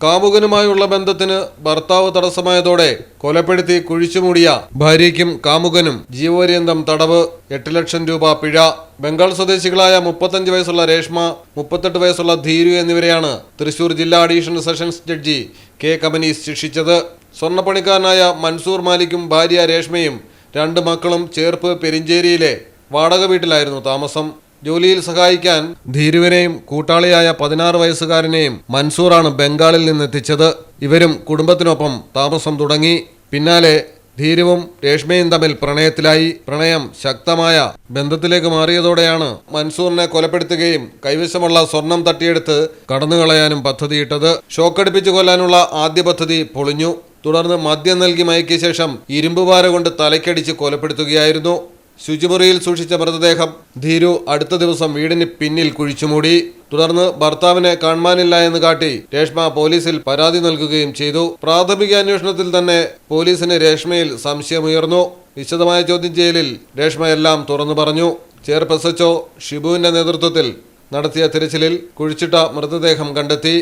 കാമുകനുമായുള്ള ബന്ധത്തിന് ഭർത്താവ് തടസ്സമായതോടെ കൊലപ്പെടുത്തി കുഴിച്ചുമൂടിയ ഭാര്യയ്ക്കും കാമുകനും ജീവപര്യന്തം തടവ്, 8 ലക്ഷം രൂപ പിഴ. ബംഗാൾ സ്വദേശികളായ 35 വയസ്സുള്ള രേഷ്മ, 38 വയസ്സുള്ള ധീരു എന്നിവരെയാണ് തൃശൂർ ജില്ലാ additional sessions judge K Kamanis ശിക്ഷിച്ചത്. സ്വർണ്ണപ്പണിക്കാരനായ മൻസൂർ മാലിക്കും ഭാര്യ രേഷ്മയും 2 മക്കളും ചേർപ്പ് പെരിഞ്ചേരിയിലെ വാടക വീട്ടിലായിരുന്നു താമസം. ജോലിയിൽ സഹായിക്കാൻ ധീരുവിനെയും കൂട്ടാളിയായ 16 വയസ്സുകാരനെയും മൻസൂറാണ് ബംഗാളിൽ നിന്നെത്തിച്ചത്. ഇവരും കുടുംബത്തിനൊപ്പം താമസം തുടങ്ങി. പിന്നാലെ ധീരുവും രേഷ്മയും തമ്മിൽ പ്രണയത്തിലായി. പ്രണയം ശക്തമായ ബന്ധത്തിലേക്ക് മാറിയതോടെയാണ് മൻസൂറിനെ കൊലപ്പെടുത്തുകയും കൈവശമുള്ള സ്വർണം തട്ടിയെടുത്ത് കടന്നുകളയാനും പദ്ധതിയിട്ടത്. ഷോക്കടിപ്പിച്ചു കൊല്ലാനുള്ള ആദ്യ പദ്ധതി പൊളിഞ്ഞു. തുടർന്ന് മദ്യം നൽകി മയക്കിയ ശേഷം ഇരുമ്പുപാര കൊണ്ട് തലയ്ക്കടിച്ച് കൊലപ്പെടുത്തുകയായിരുന്നു. ശുചിമുറിയിൽ സൂക്ഷിച്ച മൃതദേഹം ധീരു അടുത്ത ദിവസം വീടിന് പിന്നിൽ കുഴിച്ചുമൂടി. തുടർന്ന് ഭർത്താവിനെ കാണാനില്ല എന്ന് കാട്ടി രേഷ്മ പോലീസിൽ പരാതി നൽകുകയും ചെയ്തു. പ്രാഥമിക അന്വേഷണത്തിൽ തന്നെ പോലീസിന് രേഷ്മയിൽ സംശയമുയർന്നു. വിശദമായ ചോദ്യം ചെയ്യലിൽ രേഷ്മ എല്ലാം തുറന്നു പറഞ്ഞു. ചേർപ്പ് SHO ഷിബുവിന്റെ നേതൃത്വത്തിൽ നടത്തിയ തിരച്ചിലിൽ കുഴിച്ചിട്ട മൃതദേഹം കണ്ടെത്തി.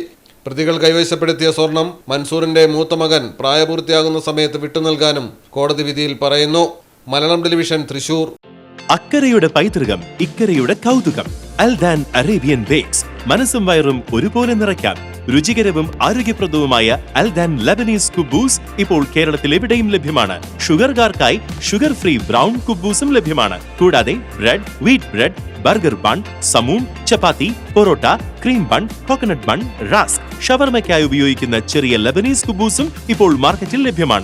പ്രതികൾ കൈവശപ്പെടുത്തിയ സ്വർണം മൻസൂറിന്റെ മൂത്ത മകൻ പ്രായപൂർത്തിയാകുന്ന സമയത്ത് വിട്ടുനൽകാനും കോടതി വിധിയിൽ പറയുന്നു. മലയാളം ടെലിവിഷൻ, തൃശൂർ. അക്കരയുടെ പൈതൃകം, ഇക്കരയുടെ കൗതുകം. അൽദാൻ അറേബ്യൻ ബേക്സ്. മനസ്സും വയറും ഒരുപോലെ നിറയ്ക്കാം. രുചികരവും ആരോഗ്യപ്രദവുമായ അൽദാൻ ലബനീസ് കുബൂസ് ഇപ്പോൾ കേരളത്തിൽ എവിടെയും ലഭ്യമാണ്. ഷുഗർകാർക്കായി ഷുഗർ ഫ്രീ ബ്രൗൺ കുബൂസും ലഭ്യമാണ്. കൂടാതെ bread, wheat bread, burger bun, സമൂൺ, chapati, parotta, cream bun, coconut bun, rusk, ഷവർമയ്ക്കായി ഉപയോഗിക്കുന്ന ചെറിയ ലബനീസ് കുബൂസും ഇപ്പോൾ മാർക്കറ്റിൽ ലഭ്യമാണ്.